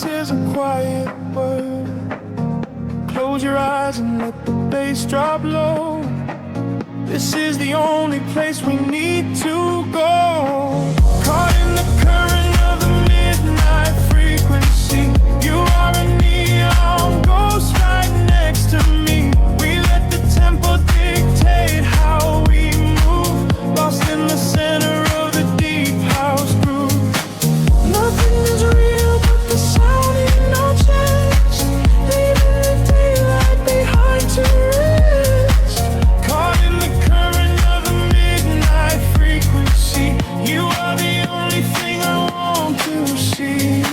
is a quiet word. Close your eyes and let the bass drop low. This is the only place we need to go. Caught in the current of the midnight frequency. You are a neon ghost right next to me. We let the tempo dictate how we move. Lost in the center of the deep house groove. Nothing is real but the sound in our chest. Leaving the daylight behind to rest. Caught in the current of the midnight frequency. You are the only thing I want to see.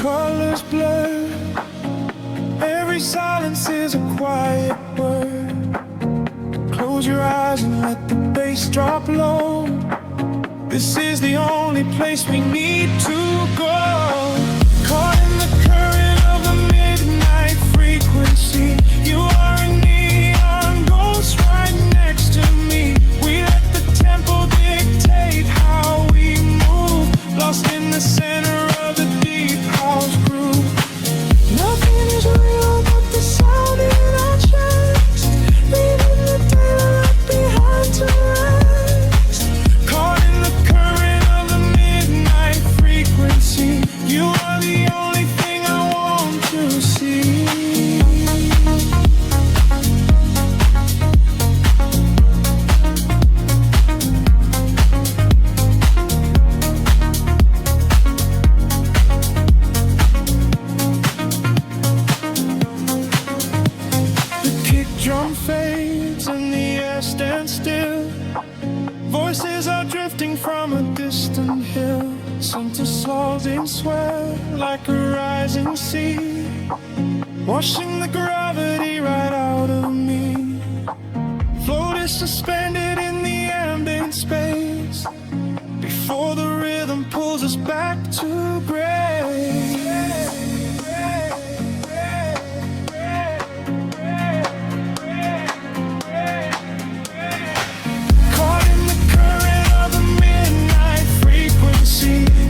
Colors blur. Every silence is a quiet word. Close your eyes and let the bass drop low. This is the only place we need to go. Caught in the current of the midnight frequency. You are a neon ghost right next to me. We let the tempo dictate how we move. Lost in the center of the deep house groove. Nothing is real but the sound in our chest. Leaving the daylight behind to rest. Caught in the current of the midnight frequency. You are the only thing I want to see. Drum fades and the air stands still. Voices are drifting from a distant hill. Synthesizing swell like a rising sea, washing the gravity right out of me. Float is suspended in the ambient space before the rhythm pulls us back to grace.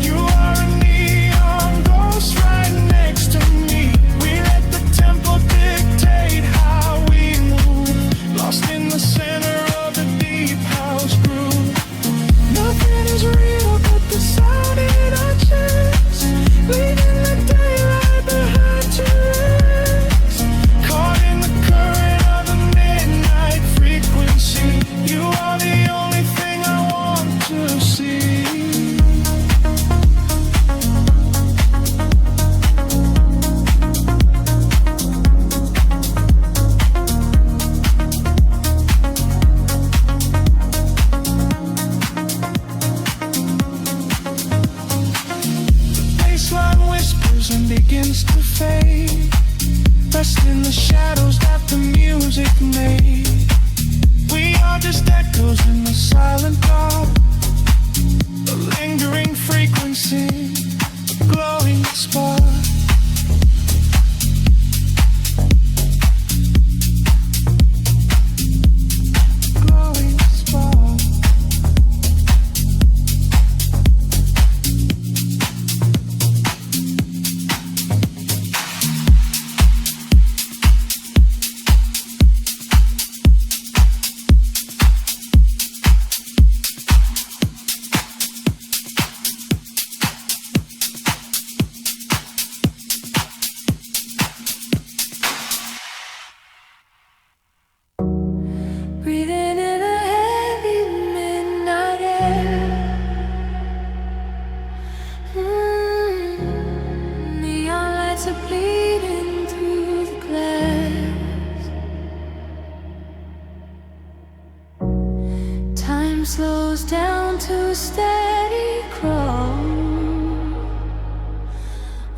You are a neon ghost right next to me. We let the tempo dictate how we move. Lost in the center of the deep house groove. Nothing is real but the sound in our chest. Leaving the daylight behind to rest. Caught in the current of the midnight frequency. You are the only thing I want to see. And begins to fade. Rest in the shadows that the music made. We are just echoes in the silent dark. A lingering frequency, a glowing spark. Glowing spark. slows down to a steady crawl.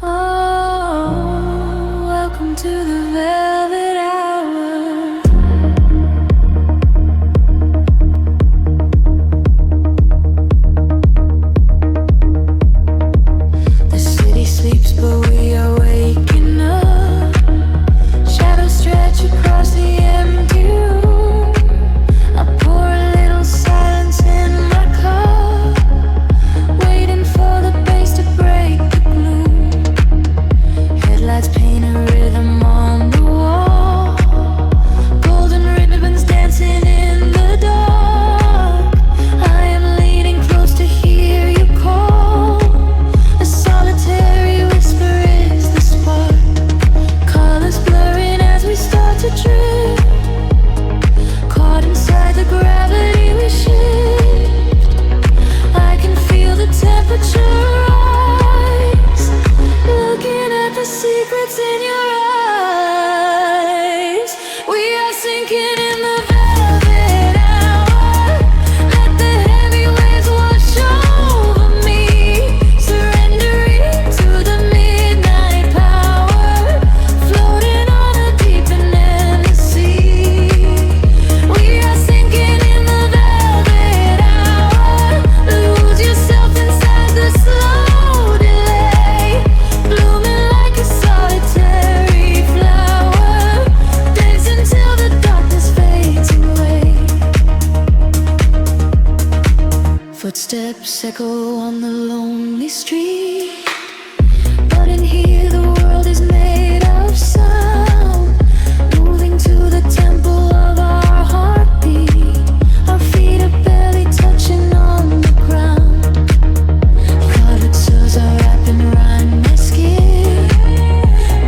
Oh, welcome to the velvet hour. The city sleeps, but we are waking up. Shadows stretch across the empty room. I pour a little silence in my cup, waiting for the bass to break the gloom. Headlights paint a rhythm on the wall. Golden ribbons dancing in the dark. I am leaning close to hear you call. A solitary whisper is the spark. Colors blurring as we start to drift. Caught inside the gravity we shift. I can feel the temperature rise. Looking at the secrets in your eyes. We are sinking in the velvet hour. Let the heavy waves wash over me. Surrendering to the midnight power. Floating on a deep and endless sea. We are sinking in the velvet hour. Lose yourself inside the slow delay. Blooming like a solitary flower. Dance until the darkness fades away. Footsteps echo on the lonely street. But in here the world is made of sound. Moving to the tempo of our heartbeat. Our feet are barely touching on the ground. Colored souls are wrapping around my skin.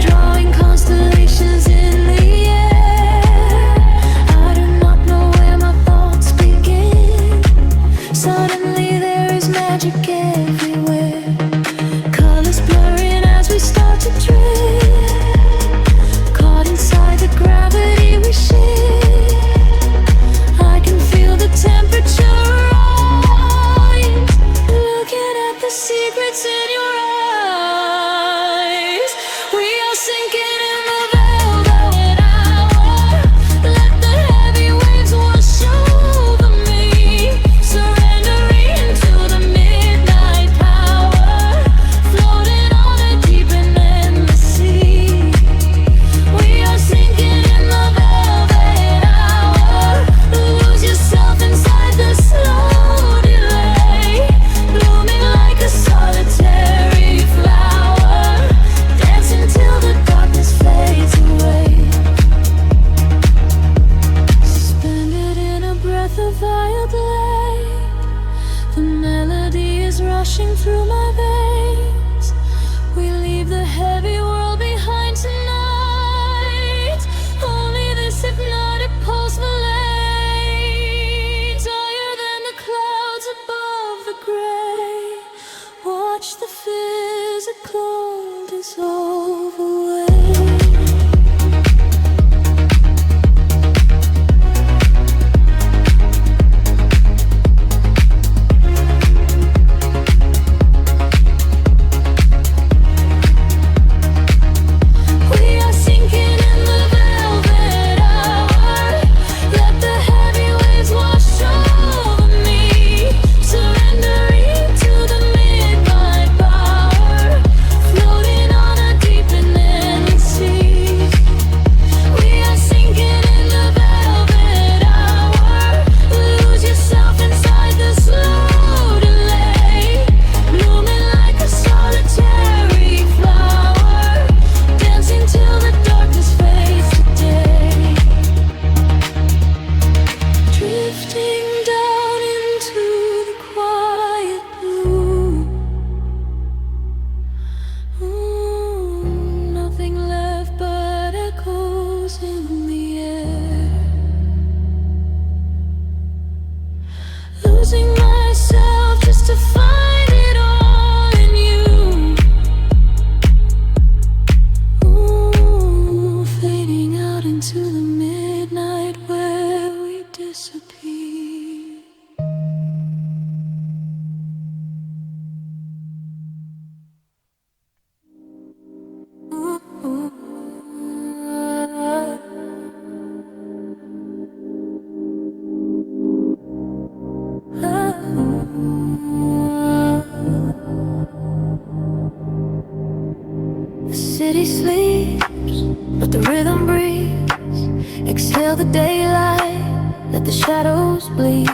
Drawing constellations in the air. I do not know where my thoughts begin. Suddenly there is magic everywhere. Colors blurring as we start to drift. Caught inside the gravity we shift. I can feel the temperature rise. Looking at the secrets in your eyes. We are sinking in the velvet hour. Let the heavy waves wash over me. Surrendering to the midnight power. Floating on a deep and endless sea. We are sinking in the velvet hour. Lose yourself inside the slow delay. Blooming like a solitary flower. Dance until the darkness fades away. Suspended in a breath of wild light. The melody is rushing through my veins. We leave the heavy world behind tonight. Only this hypnotic pulse will lanes. Higher than the clouds above the gray. Watch the physical dissolve away. sleeps, but the rhythm breathes. Exhale the daylight, let the shadows bleed.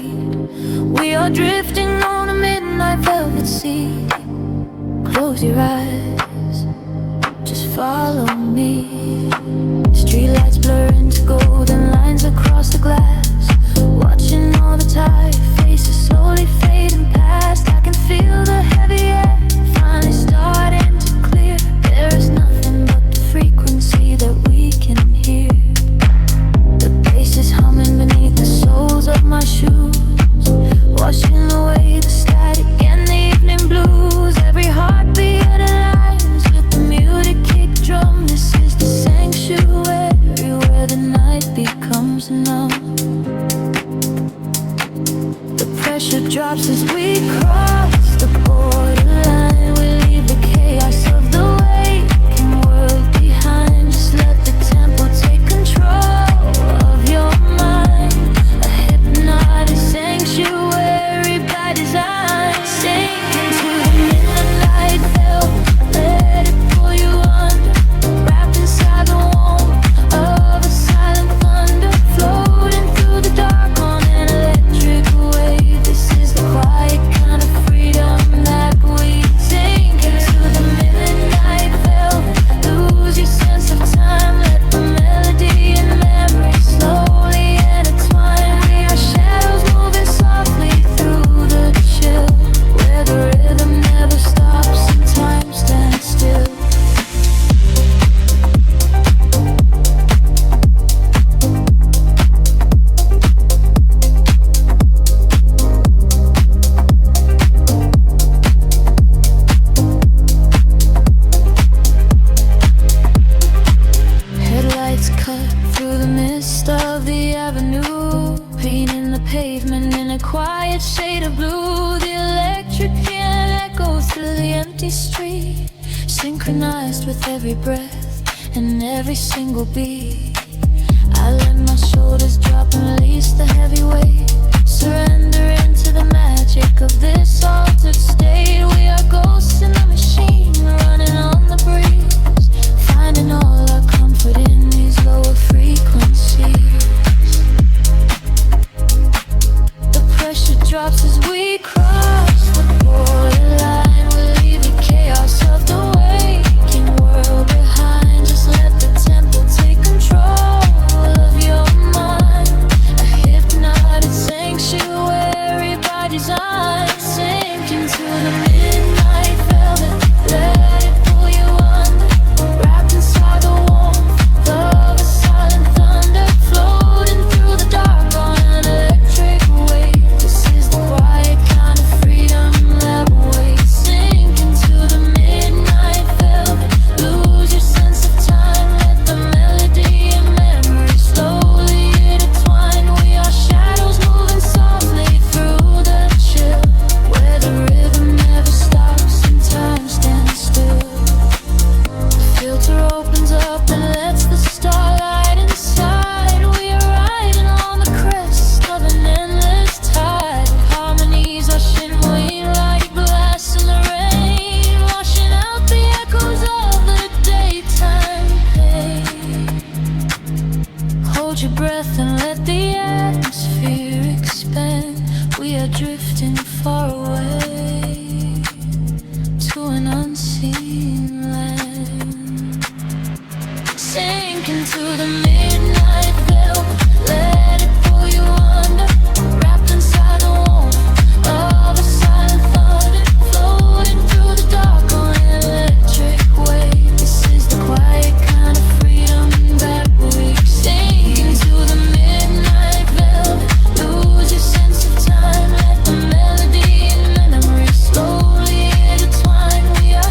We are drifting on a midnight velvet sea. Close your eyes, just follow me. Streetlights blur into golden lines across the glass. Watching all the tired faces slowly fading past. I can feel the heavy air finally starting to clear. There is nothing but the frequency that we can hear. The bass is humming beneath the soles of my shoes, washing away the static and the evening blues. Every heartbeat aligns with the muted kick drum. This is the sanctuary where the night becomes numb. The pressure drops as we cross the borderline. We leave the chaos of the waking world behind. Just let the tempo take control of your mind. A hypnotic sanctuary by design. Sink into the midnight veil, let it pull you under. Wrapped inside the warmth of a silent thunder, floating through the dark on an electric wave. This is the quiet kind of freedom that we sink into the midnight veil. Lose your sense of time, let the melody and memory slowly intertwine. We are shadows moving softly through the chill, where the rhythm never stops and time stands still. Headlights cut through the mist of the avenue, painting the pavement in a quiet shade of blue. The electric piano echoes through the empty street, synchronized with every breath and every single beat. I let my shoulders drop and release the heavy weight, surrender into the magic of this altered state. We are ghosts in the machine, running on the breeze, finding all our comfort in these lower frequencies. The pressure drops as we cross the borderline. We leave the chaos of the waking world behind. Just let the tempo take control of your mind. A hypnotic sanctuary by design. Sink into the midnight velvet, let it pull you under. Wrapped inside the warmth of a silent thunder, floating through the dark on an electric wave. This is the quiet kind of freedom that waits. Sink into the midnight velvet, lose your sense of time, let the melody and memory slowly intertwine. We are shadows moving softly through the chill, where the rhythm never stops and time stands still. The filter opens up and lets the starlight inside. We are riding on the crest of an endless tide. Harmonies are shimmering like glass in the rain, washing out the echoes of the daytime pain. Hold your breath and let the atmosphere expand. We are drifting far away to an unseen land. Sink into the midnight veil, let it pull you under. Wrapped inside the warmth of a silent thunder, floating through the dark on an electric wave. This is the quiet kind of freedom that we sink into the midnight veil. Lose your sense of time, let the melody and memory slowly intertwine. We are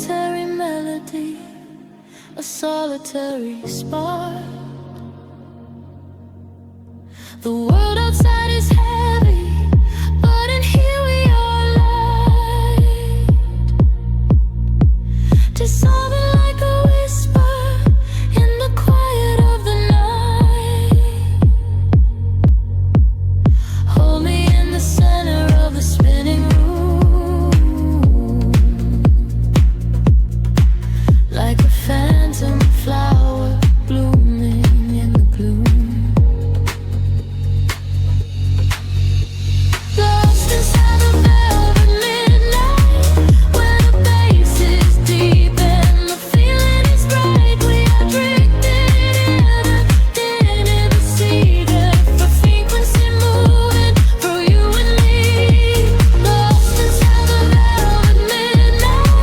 solitary melody, a solitary spark. The world outside is heavy, but in here we are light, dissolving like a whisper in the quiet of the night. Hold me in the center of the spinning room, like a phantom flower blooming in the gloom. Lost inside the velvet midnight, where the bass is deep and the feeling is right. We are drifting in the secret for frequency moving through you and me. Lost inside the velvet midnight,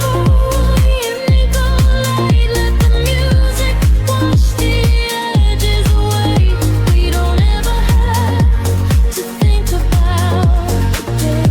holy indigo light. Let the music wash the edges away. We don't ever have to think about the day.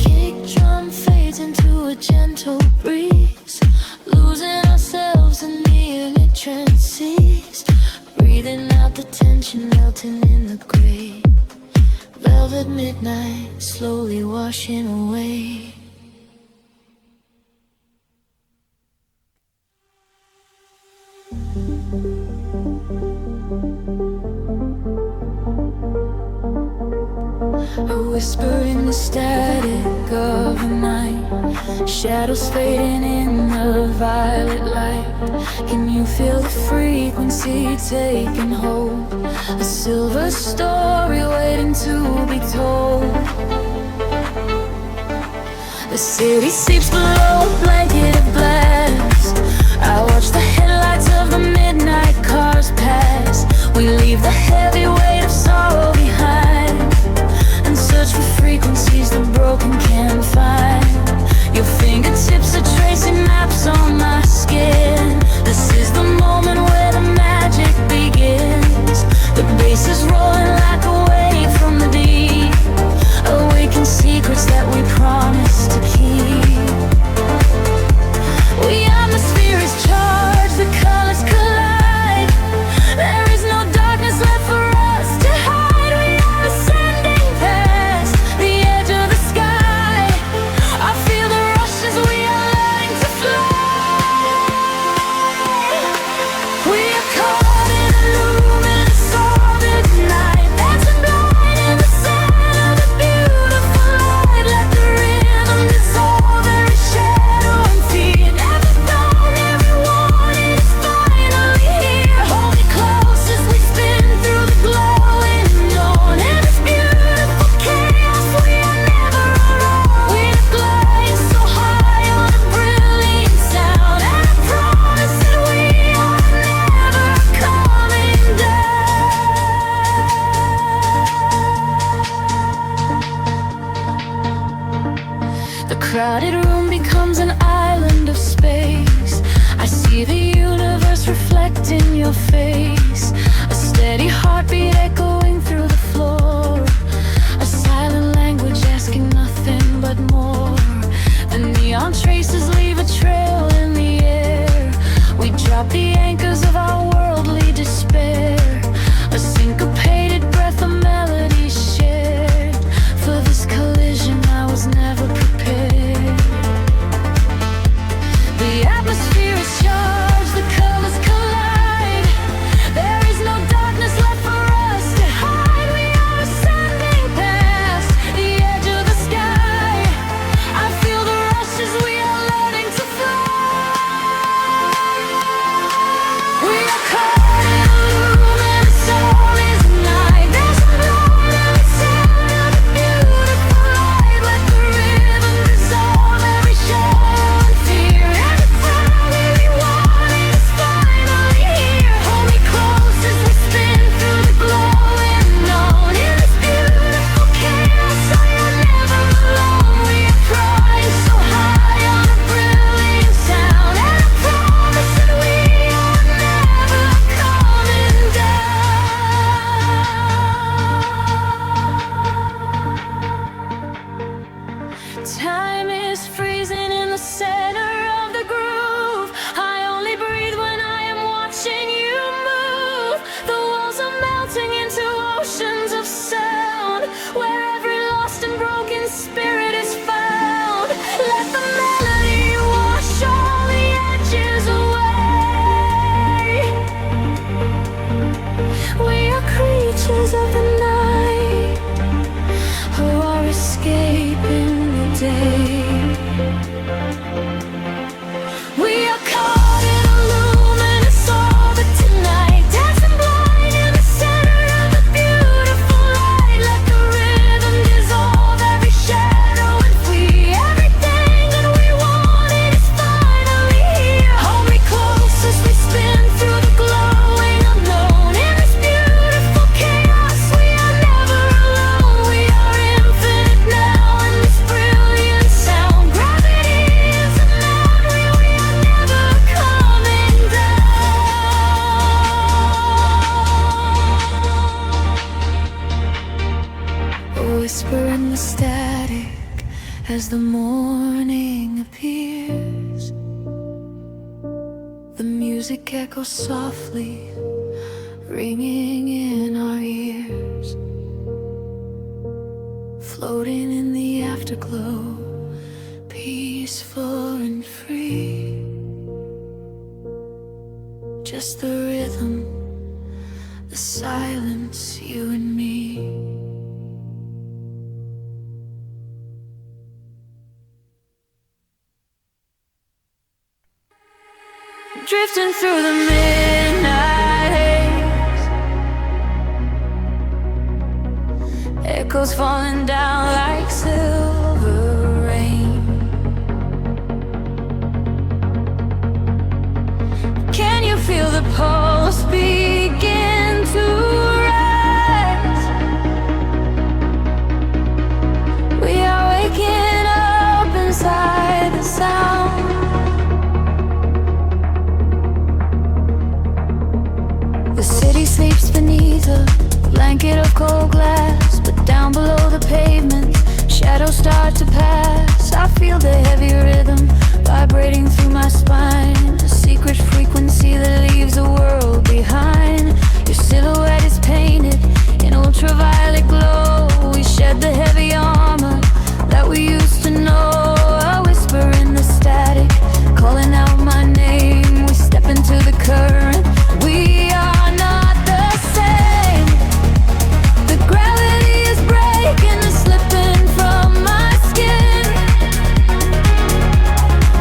Kick drum fades into a gentle breeze, losing ourselves in the electric seas, breathing out the tension, melting in the gray. Velvet midnight, slowly washing away. A whisper in the static of the night, shadows fading in the violet light. Can you feel the frequency taking hold? A silver story waiting to be told. The city sleeps below a blanket of glass. I watch the headlights of the midnight cars pass. We leave the heavy weight of sorrow behind and search for frequencies the broken can't find. Your fingertips are tracing maps on my skin. This is the moment where the magic begins. The bass is rolling like a wave from the deep, awaken secrets that we promised to keep. We atmosphere is charged, the colors collide. There is no darkness left for us to hide. We are ascending past the edge of the sky. I feel the rush as we are learning to fly. We are caught in a luminous orbit night, dancing blind in the sun of the beautiful light. Let the rhythm dissolve every shadow and fear. Every thought, every warning is finally here. Hold me close as we spin through the glowing dawn. In this beautiful chaos, we are never alone. We are gliding so high on a brilliant sound, and I promise that we are never coming down. The crowded room becomes an island of space. I see the universe reflecting your face. A steady heartbeat echoing through the floor. A silent language asking nothing but more. The neon traces leave a trail in the air. We drop the anchors of our worldly despair. A syncopated breath of melodies shared. For this collision I was never prepared. The atmosphere is charged, the colors collide. There is no darkness left for us to hide. We are ascending past the edge of the sky. morning appears, the music echoes softly, ringing in our ears, floating in the afterglow, peaceful and free. Just the rhythm, the silence, you and me. Drifting through the midnight haze, echoes falling down like silver rain. Can you feel the pulse begin to rise? We are waking up inside the sound. The city sleeps beneath a blanket of cold glass, but down below the pavement, shadows start to pass. I feel the heavy rhythm vibrating through my spine, a secret frequency that leaves the world behind. Your silhouette is painted in ultraviolet glow. We shed the heavy armor that we used to know. A whisper in the static, calling out my name. We step into the current. We are not the same. The gravity is breaking and slipping from my skin.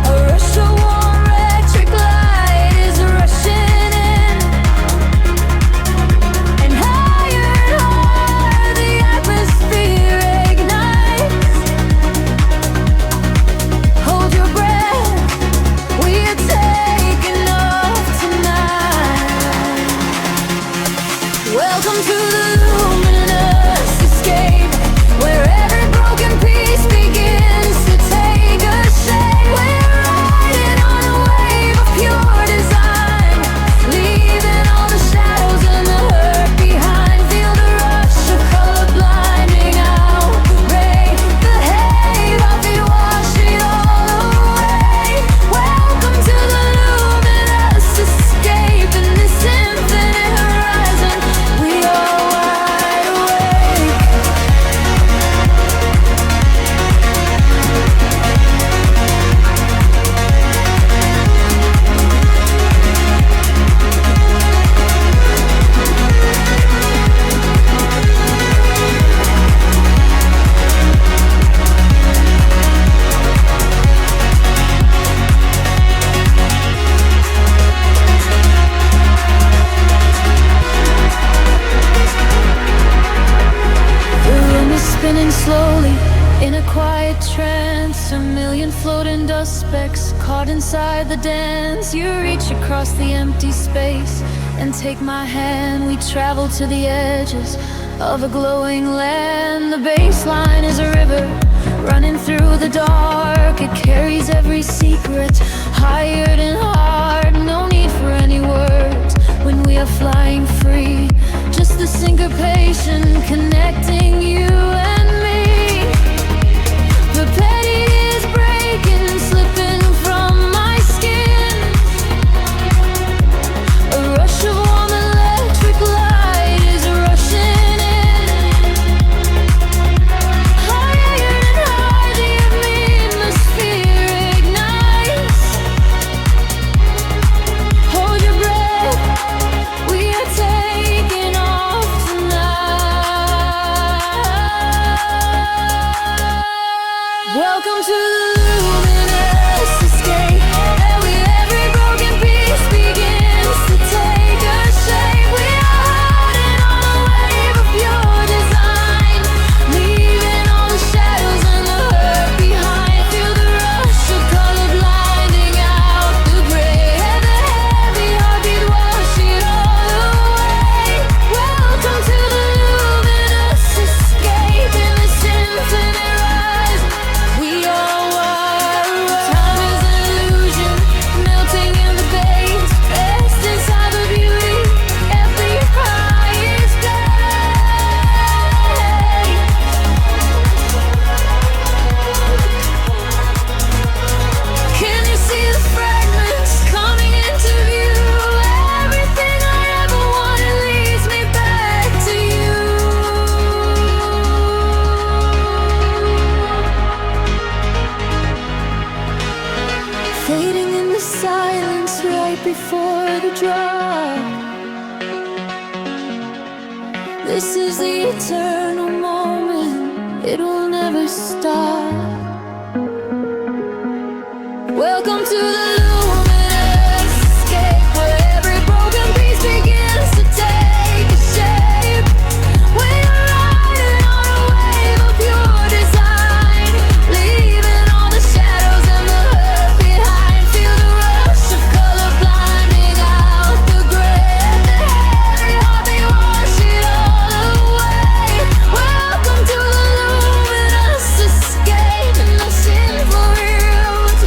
A rush of warm electric light is rushing in, and higher the atmosphere ignites. Hold your breath, we are taking off tonight. Welcome to the luminous escape, where every broken piece begins to take a shape. We're riding on a wave of pure design, leaving all the shadows and the hurt behind. Feel the rush of color blinding out, break the haze off you, wash it all away. Welcome to the luminous escape, in this infinite horizon we are wide awake. The room is spinning slowly in a quiet trance, a million floating dust specks caught inside the dance. You reach across the empty space and take my hand. We travel to the edges of a glowing land. The baseline is a river running through the dark. It carries every secret, hired and hard. No need for any words when we are flying free. Just the syncopation connecting you and me. The petty is breaking, slipping from my skin. A rush of warm electric light is rushing in. Higher and higher the atmosphere ignites. Hold your breath, we are taking off tonight. before the drop. This is the eternal moment, it will never stop. Welcome to the luminous escape, where every broken piece begins to take a shape. We are riding on a wave of pure design, leaving all the shadows and the hurt behind. Feel the rush of color blinding out the gray, and the heavy heartbeat wash it all away. Welcome to the luminous escape, and the sinful roots.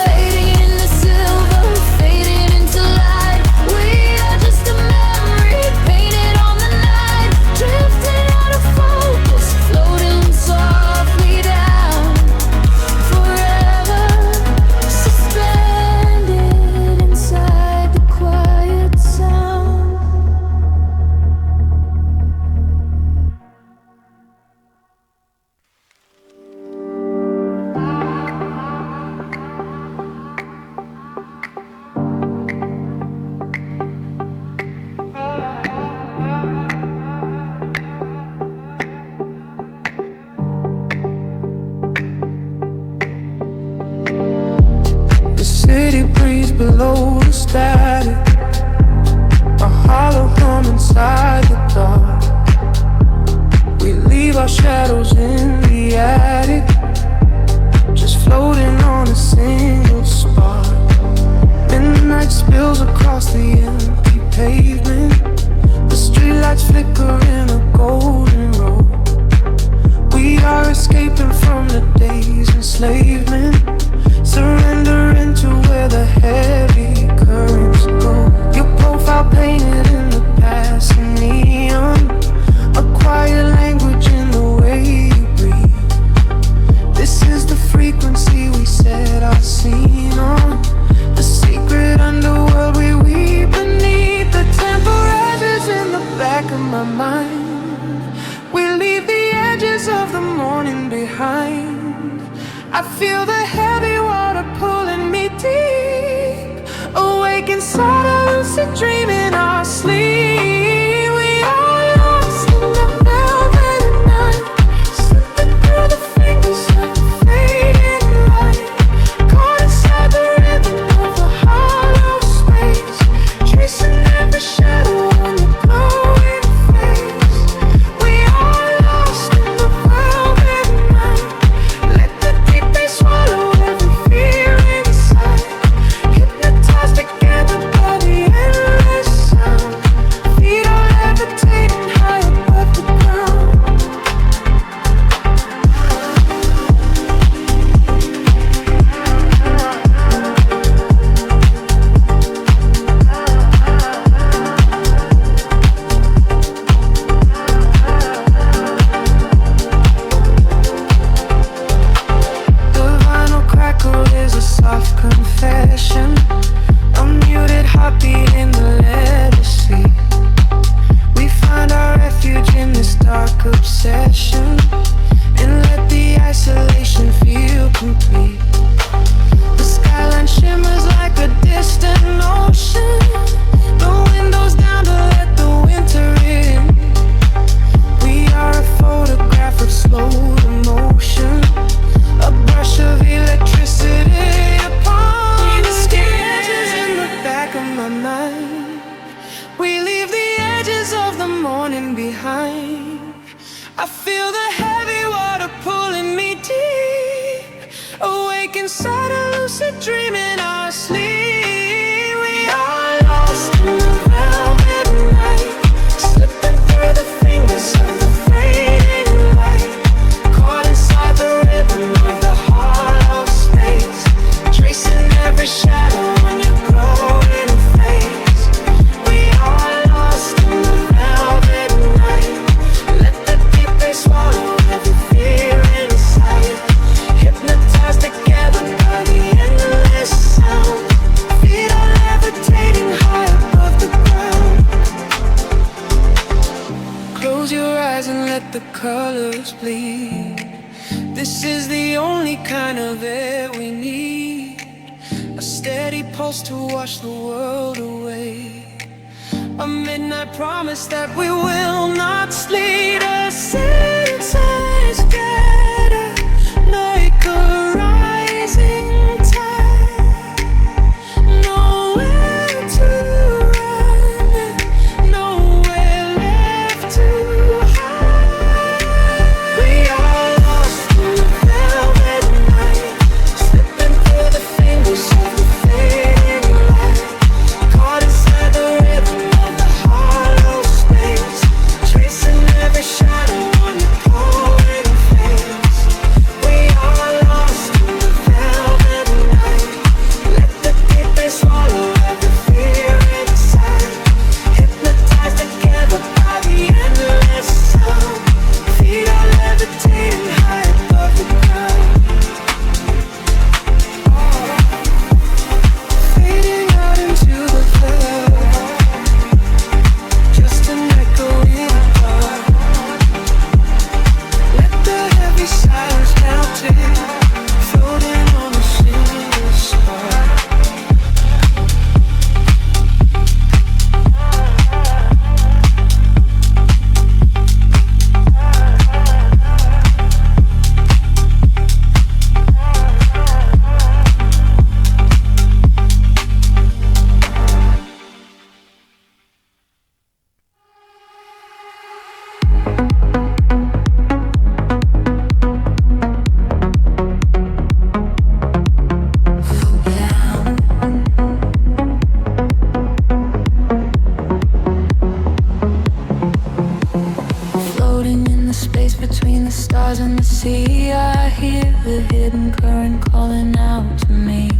Fading into silver, fading into light. We are just a memory painted on the night, drifting out of focus, floating softly down, forever suspended inside the quiet sound. The city breathes below the static, a hollow hum inside the dark. We leave our shadows in the attic, just floating on a single spark. Midnight spills across the empty pavement, the streetlights flicker in a golden row. We are escaping from the day's enslavement, surrendering to where the heavy currents go. Your profile painted in the passing neon, a quiet language in the way you breathe. This is the frequency we set our scene on, the secret underworld we weave beneath. The temperatures in the back of my mind, we leave the edges of the morning behind. I feel the heavy water pulling me deep, awake inside a lucid dream in our sleep. We are lost in the velvet night, slipping through the fingers of the fading light, caught inside the rhythm of the hollow space, tracing every shadow on your glowing face. We are lost in the velvet night, let the deep bass swallow every fear inside, hypnotized together by the endless sound. Feet are levitating high above the ground. The vinyl crackle is a soft confession, a muted heartbeat in the leather seat. We find our refuge in this dark obsession, and let the isolation feel complete. The skyline shimmers like a distant ocean, the windows down to let the winter in. We are a photograph of slow emotion, a brush of electricity upon the sketches in the back of my mind. We leave the edges of the morning behind. I feel the heavy water pulling me deep, awake inside a lucid dream in our sleep. We are lost in the velvet night, slipping through the fingers of the fading light, caught inside the rhythm of the hollow space, tracing every shadow on your glowing face. We are lost in the velvet night, let the deep bass swallow every fear inside, hypnotized together by the endless sound. Feet are levitating high above the ground. Close your eyes and let the colors bleed. This is the only kind of air we need, a steady pulse to wash the world away. A midnight promise that we will not sleep. A synthesizer together like a rising tide. Nowhere to run, nowhere left to hide. We are lost in the velvet night, slipping through the fingers of the fading light. Caught inside the rhythm of the hollow space, tracing every shadow on your pouring face. We are lost in the velvet night. Let the deep bass swallow every fear inside. Hypnotized together by the endless sound. Feet are levitating high above the ground. Fading out into the velvet, just an echo in the dark. Let the heavy silence melt in, floating on a single spark. Floating in the space between the stars and the sea, I hear the hidden current calling out to me.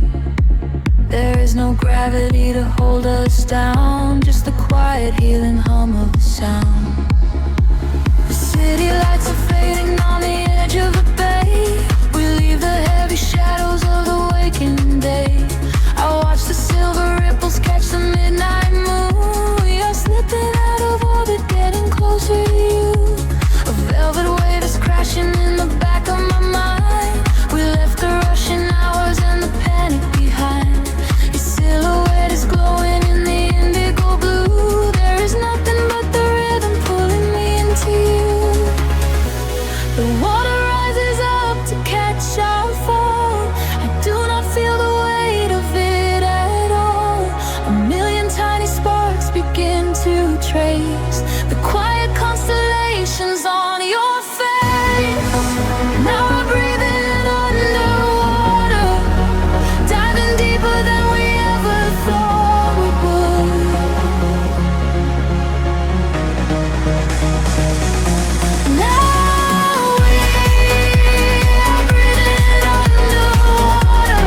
There is no gravity to hold us down, just the quiet healing hum of the sound. The city lights are fading on the edge of the bay. We leave the heavy shadows of the waking day. I watch the silver ripples catch the midnight moon. We are slipping out of orbit, getting closer to you. A velvet wave is crashing in the back of my mind. We left the rushing hours and the panic behind. Your silhouette is glowing in the indigo blue. There is nothing but the rhythm pulling me into you. The water rises up to catch our fall. I do not feel the weight of it at all. A million tiny sparks begin to trace the quiet constellations on your face. Now I'm breathing underwater, diving deeper than we ever thought we would. Now we are breathing underwater,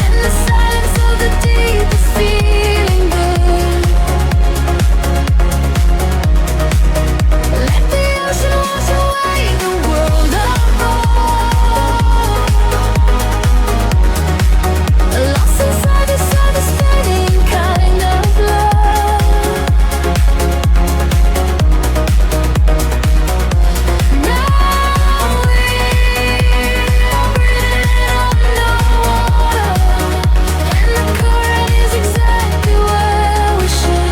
in the silence of the deep is feeling good. Let the ocean wash away the world apart. Lost inside this understanding kind of love. Now we are breathing underwater, and the current is exactly where we should.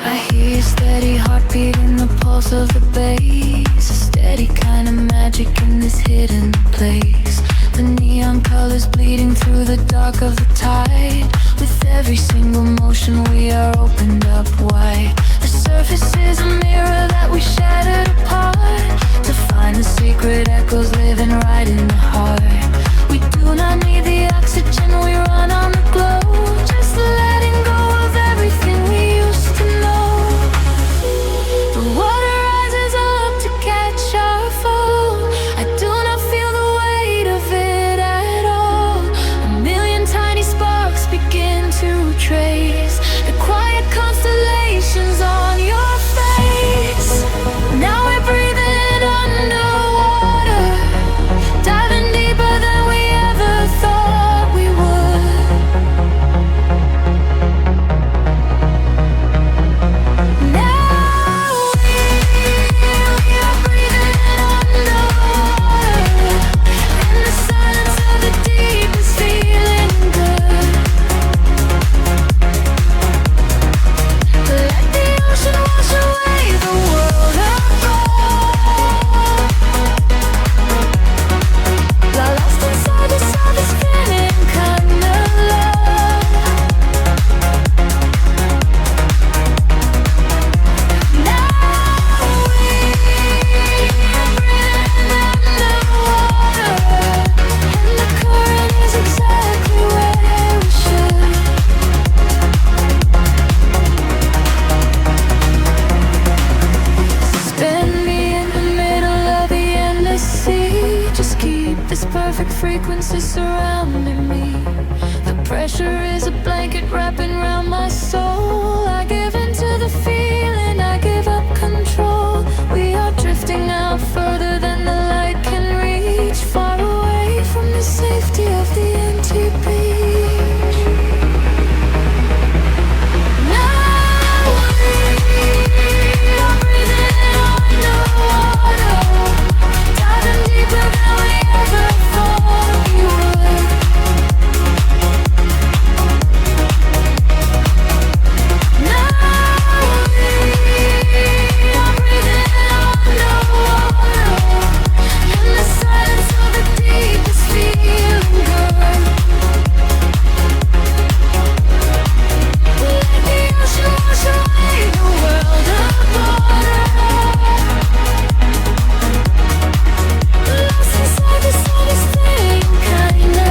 I hear your steady heartbeat in the pulse of the bass. A steady kind of magic in this hidden place. The neon colors bleeding through the dark of the tide. With every single motion we are opened up wide. The surface is a mirror that we shattered apart, to find the secret echoes living right in the heart. We do not need the oxygen, we run on the glow, just letting go of everything we used to know. The water rises up to catch our fall. I do not feel the weight of it at all. A million tiny sparks silence is surrounding me. The pressure is a blanket wrapping around my soul. I give into the feeling, I give up control. We are drifting out further than the light can reach, far away from the safety of the empty beach. Now we are breathing underwater, diving deeper than we ever thought we would. Now we are breathing underwater, in the silence of the deepest feeling good. We let the ocean wash away the world apart. Lost inside the saddest thing, kinda.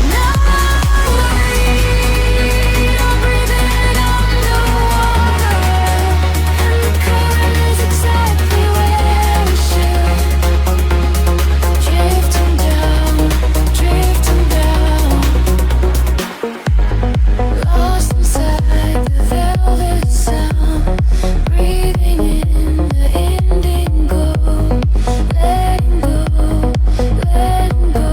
Now we are breathing underwater, and the current is exactly where we should. Drifting down, lost inside the velvet sound, breathing in the indigo, letting go, letting go.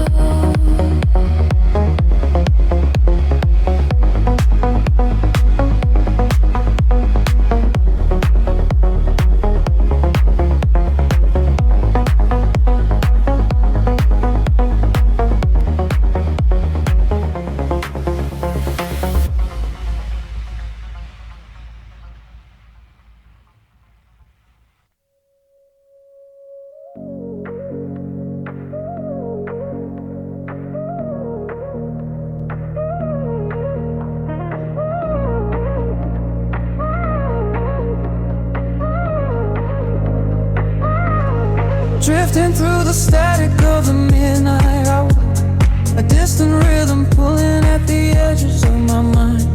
Drifting through the static of the midnight hour, a distant rhythm pulling at the edges of my mind.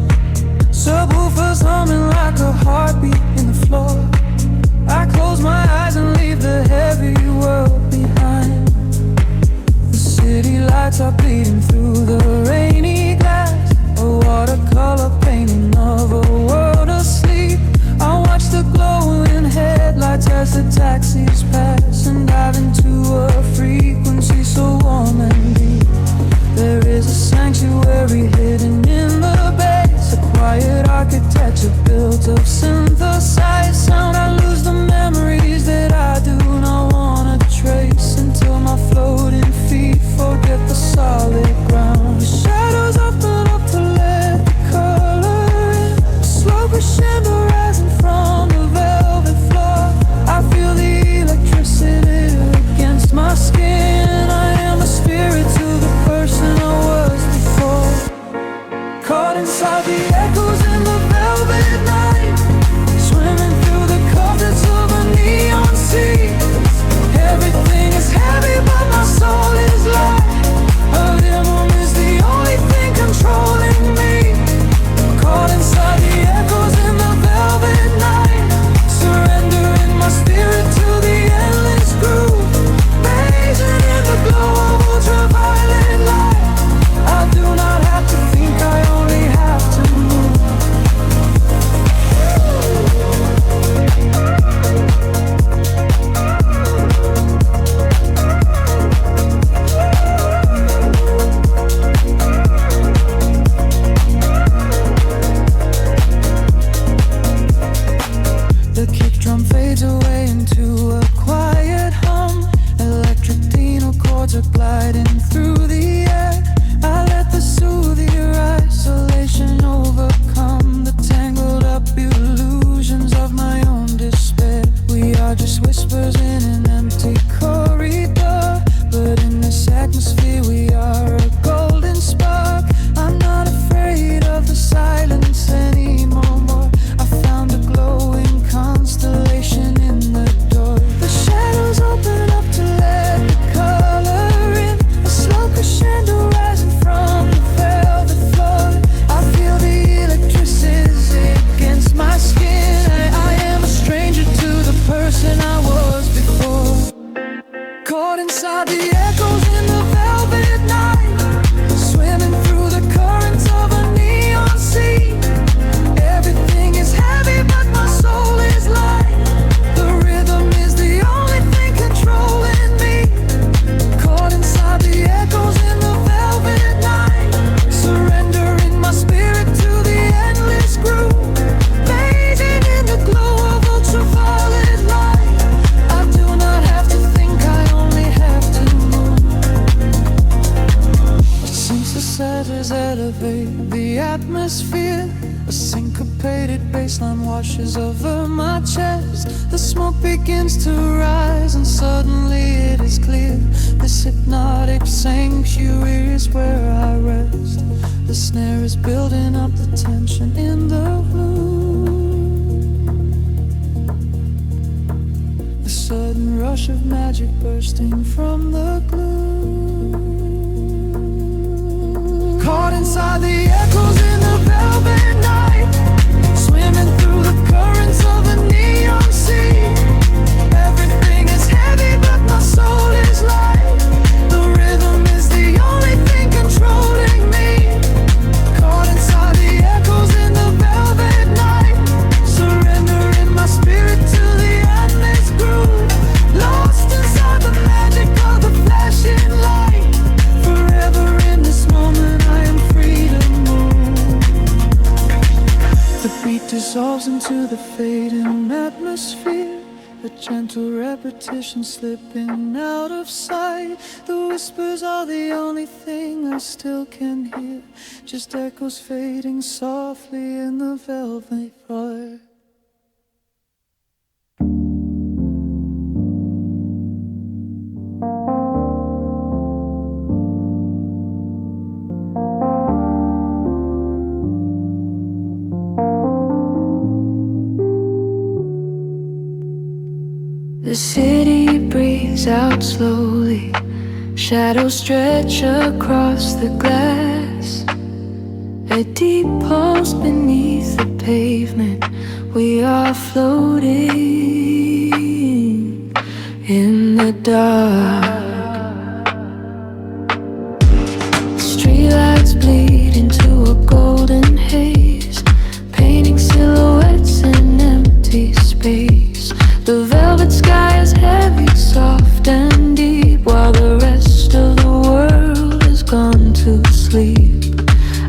Subwoofers humming like a heartbeat in the floor. I close my eyes and leave the heavy world behind. The city lights are bleeding through the rainy glass, a watercolor painting of a world asleep. I watch the glowing headlights as the taxis pass, and dive into a frequency so warm and deep. There is a sanctuary hidden in the base, a quiet architecture built of synthesized sound. I lose the memories that I do not wanna trace, until my floating feet forget the solid ground. The shadows open up to let the color in, a slow crescendo rising from the velvet floor. I feel the electricity against my skin. I am a spirit to the person I was before, caught inside the echoes in the velvet night, swimming through the currents of a neon sea. Everything is heavy but my soul is light. A rhythm is the only thing controlling me, caught inside the echoes in the velvet night, surrendering my spirit to the endless groove, bathing in the glow of ultraviolet light. I do not have to think, I only have to move. atmosphere. A syncopated bassline washes over my chest. The smoke begins to rise and suddenly it is clear. This hypnotic sanctuary is where I rest. The snare is building up the tension in the gloom. The sudden rush of magic bursting from the gloom. Caught inside the echoes in the velvet night, swimming through the currents of a neon sea. Everything is heavy but my soul is light. The rhythm is the only thing controlling me. Caught inside the echoes in the velvet night, surrendering my spirit to the endless groove. Lost inside the magic of the flashing light. Forever in this moment I am free to move. The beat dissolves into the fading atmosphere. A gentle repetition slipping out of sight. The whispers are the only thing I still can hear. Just echoes fading softly in the velvet fire. The city breathes out slowly. Shadows stretch across the glass. A deep pulse beneath the pavement. We are floating in the dark. Streetlights bleed into a golden haze, painting silhouettes in empty space. The velvet sky is heavy, soft and deep, while the rest of the world has gone to sleep.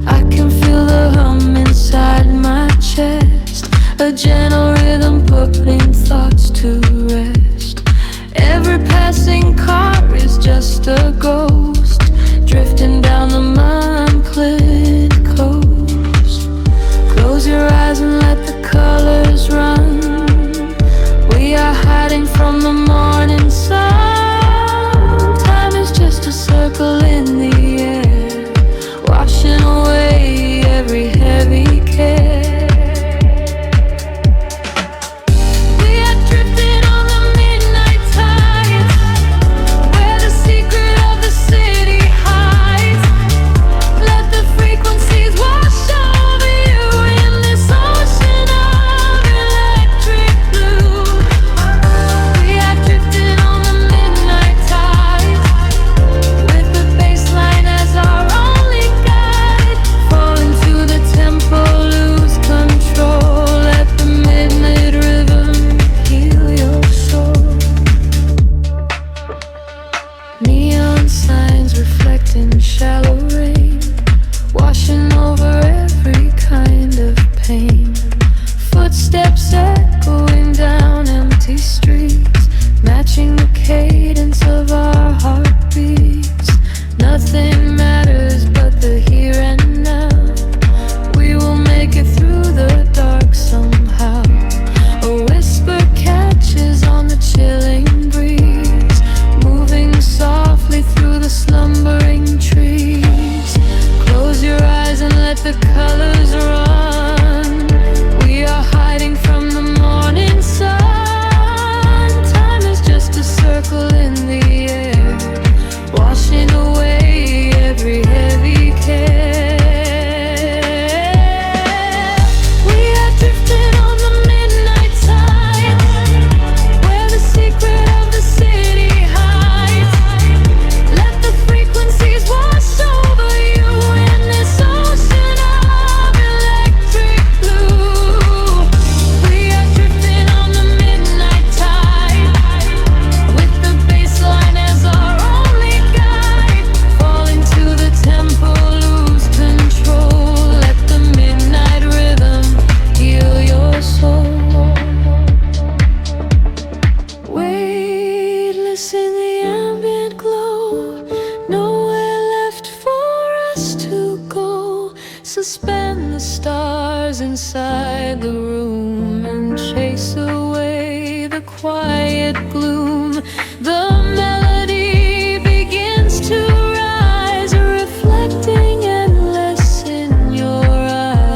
I can feel the hum inside my chest, a gentle rhythm putting thoughts to rest. Every passing car stars inside the room and chase away the quiet gloom. The melody begins to rise, reflecting endless in your eyes.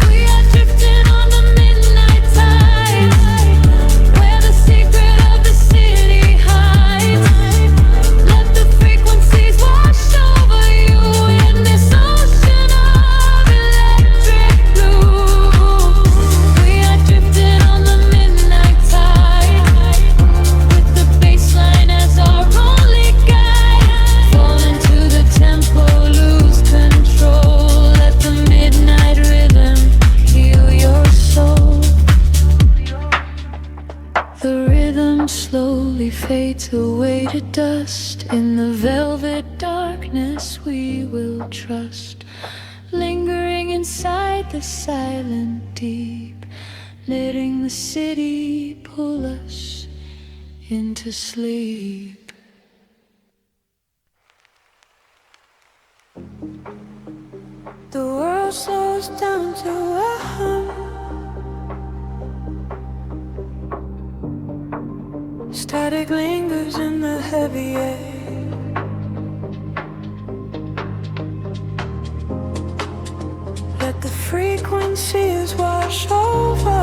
We are drifting on the midnight tide, where the secret of the city hides. Let the frequencies wash over you in this ocean of electric blue. We are drifting on the midnight tide, with the bassline as our only guide. Fall into the tempo, lose control. Let the midnight rhythm heal your soul. The rhythm slowly fades away to dust. In the velvet darkness we will trust, lingering inside the silent deep, letting the city pull us into sleep. The world slows down to a hum. Static lingers in the heavy air. Let the frequencies wash over,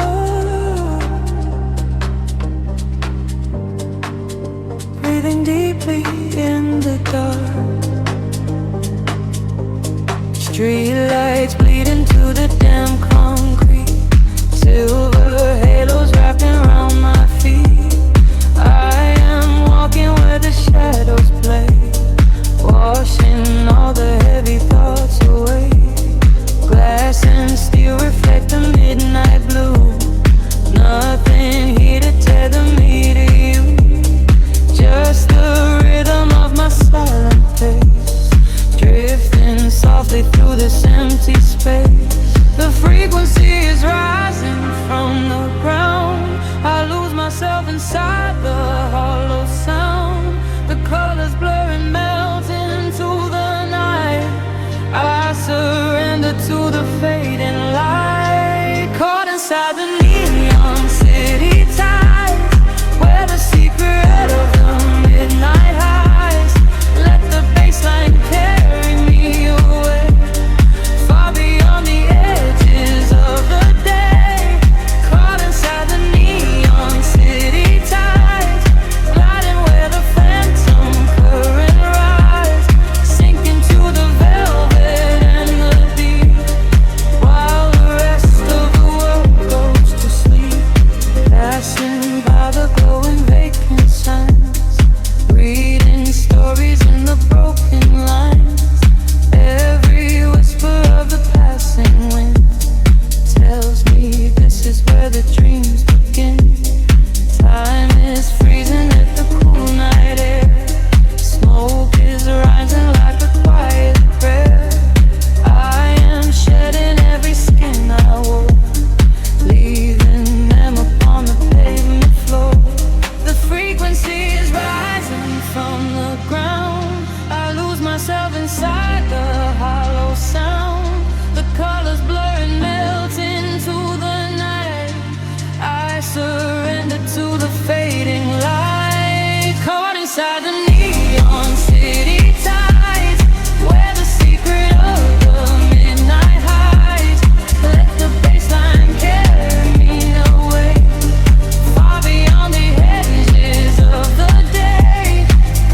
breathing deeply in the dark. Street lights bleed into the damn concrete. Silver halos wrapped around my feet. I am walking where the shadows play, washing all the heavy thoughts away. Glass and steel reflect the midnight blue. Nothing here to tether me to you, just the rhythm of my silent pace, drifting softly through this empty space. The frequency is rising from the ground. I lose myself inside the hollow sound. The colors blur and melt into the night. I surrender to the fading light, caught inside the neon city tides, where the secret of the midnight hides. Let the bassline carry me away, far beyond the edges of the day. Caught inside the neon city tides, gliding where the phantom current rise, sinking to the velvet and the deep, while the rest of the world goes to sleep. Passing by the glowing vacant signs, reading stories in the broken lines. Every whisper of the passing wind tells me this is where the dreams begin. Time is freezing at the cool night air. Smoke is rising like a quiet prayer. I am shedding every skin I wore, leaving them upon the pavement floor. The frequency is rising from the ground. I lose myself inside the hollow sound. The colors blur and melt into the night. I surrender to the fading light, caught inside the neon city tides, where the secret of the midnight hides. Let the bassline carry me away, far beyond the edges of the day.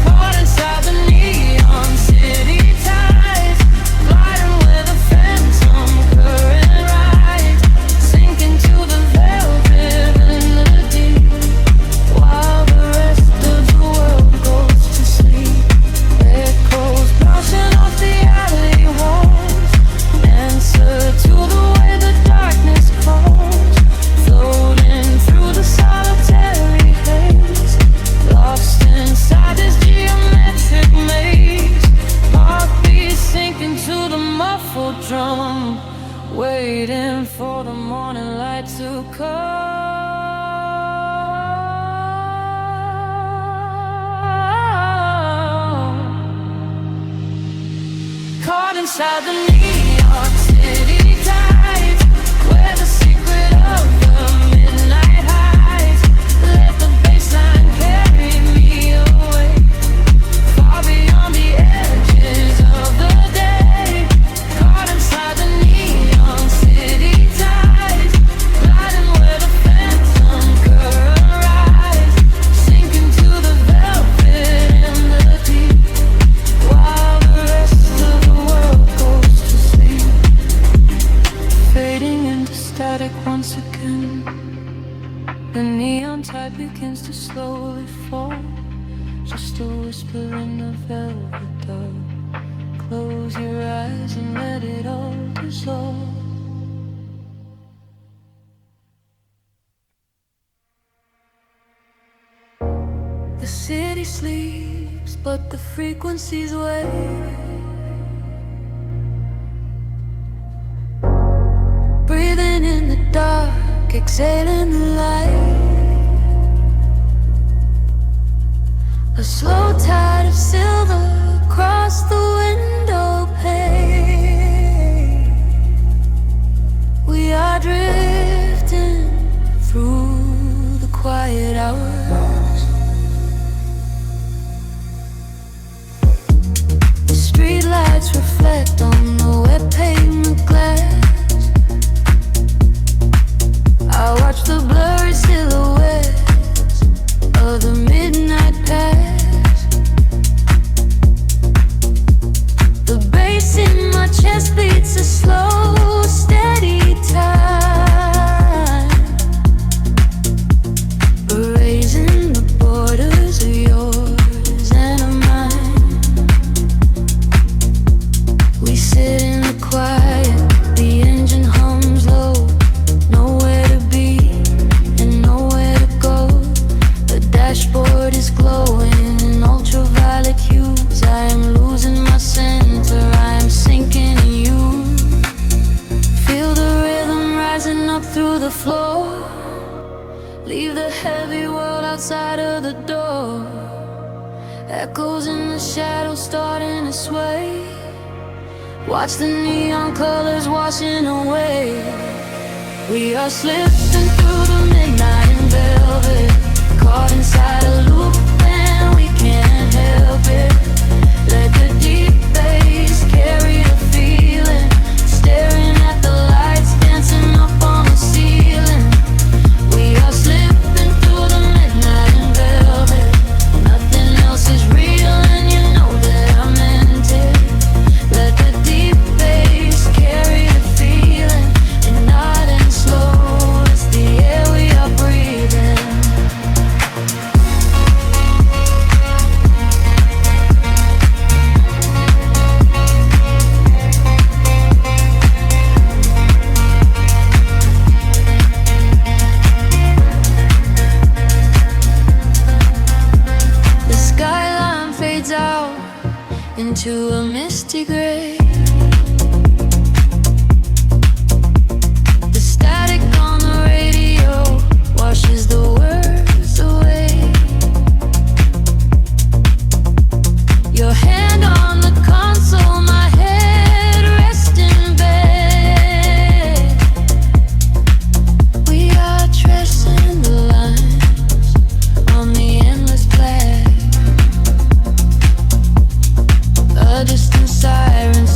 Caught inside the neon city tides, gliding where the phantom current rides, sinking to the velvet and the deep, while the rest of the world goes inside the New York City tides, where the secret of the midnight hides. Let the bassline carry me away, far beyond the edges of the day. Caught inside the neon city tides, gliding where the phantom current rise, sinking to the velvet in the deep, while the rest of the world goes to sleep. Fading into static once again, the neon tide begins to slowly fall. Just a whisper in the velvet dark. Close your eyes and let it all dissolve. The city sleeps, but the frequencies wake. Breathing in the dark, exhaling the light. A slow tide of silver across the window pane. We are drifting through the quiet hours. The streetlights reflect on the wet pavement glass. I watch the blurry silhouettes of the midnight pass. The bass in my chest beats a slow, steady time, erasing the borders of yours and of mine. We sit in the quiet, the engine hums low. Nowhere to be and nowhere to go. The dashboard is glowing in ultraviolet hues. I am losing my center, I am sinking in you. Feel the rhythm rising up through the floor. Leave the heavy world outside of the door. Echoes in the shadows starting to sway. Watch the neon colors washing away. We are slipping through the midnight in velvet, caught inside a loop and we can't help it. Let the deep bass carry the feeling, staring at the lights dancing up on the ceiling. We are slipping through the midnight in velvet. Nothing else is real and you know that I meant it. Let the deep bass carry the feeling, and not and slow. It's the air we are breathing. The skyline fades out into a misty gray. The static on the radio washes the words away. Your hand on the console, my head rests in bed. We are tracing the lines on the endless black. A distant siren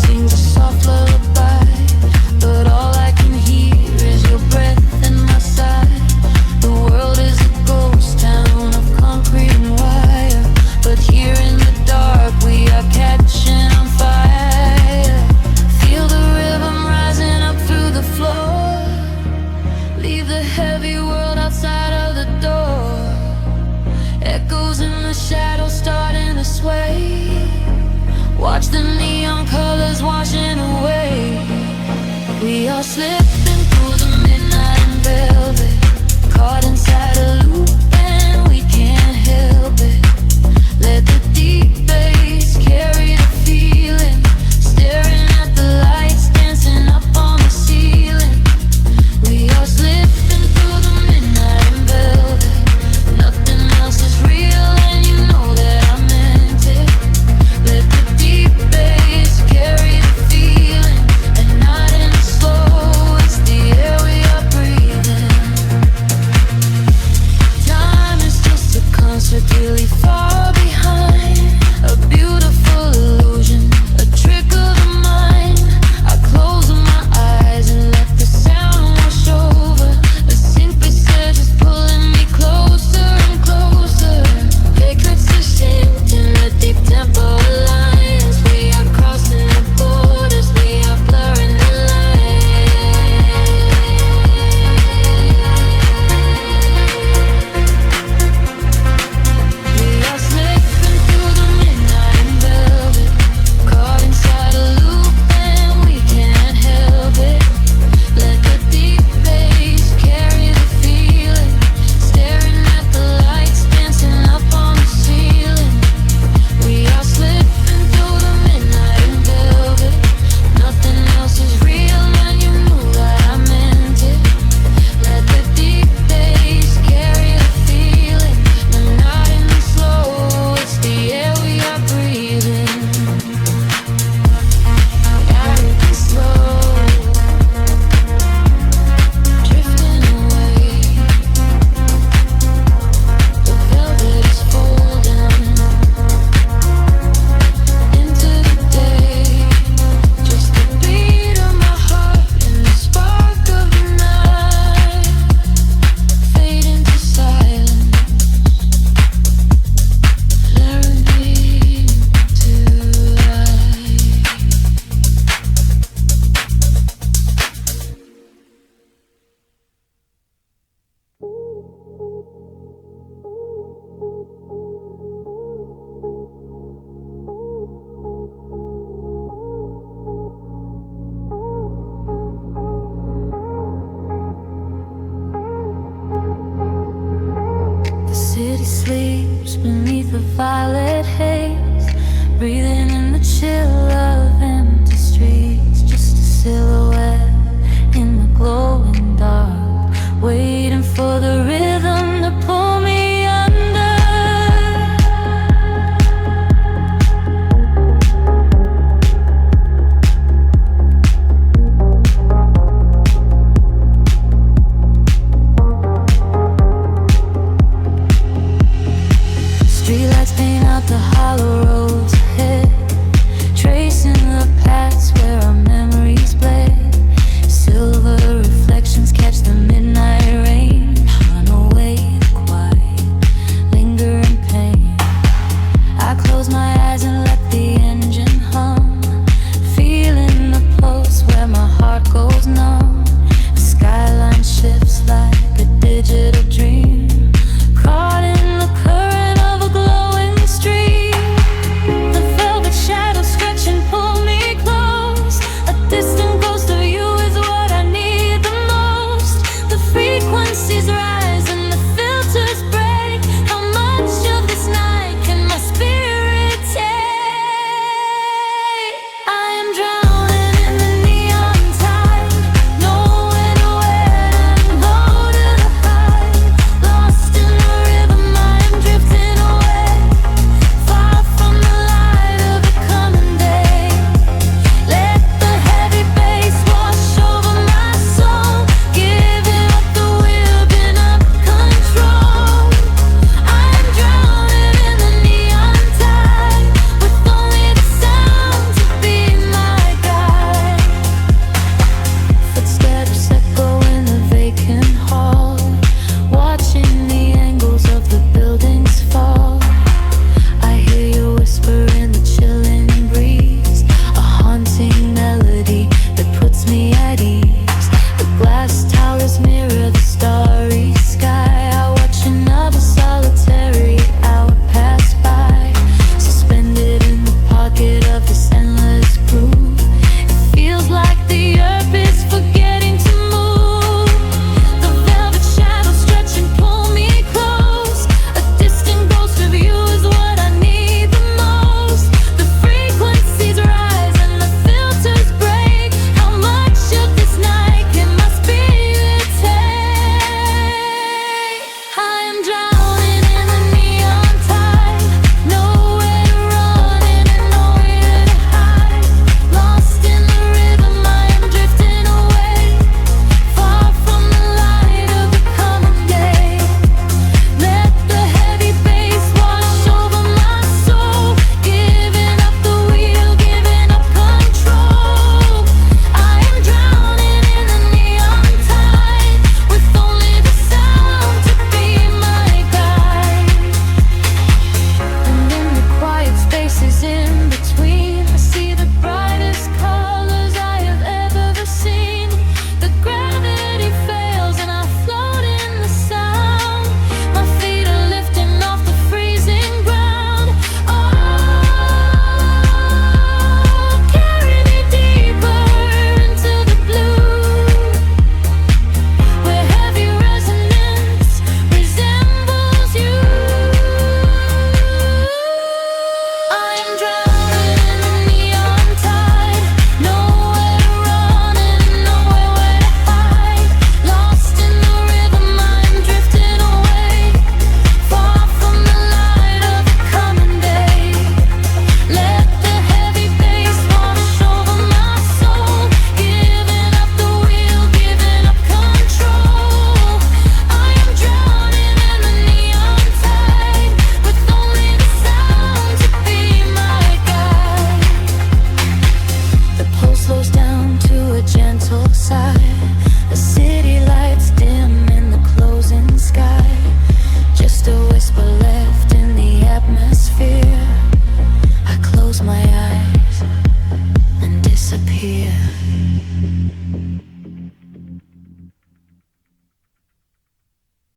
trips beneath the violet haze, breathing in the chill of empty streets. Just a silhouette in the glowing dark, waiting for the rhythm to pull me under. Streetlights paint out the hollow roads ahead, tracing the paths where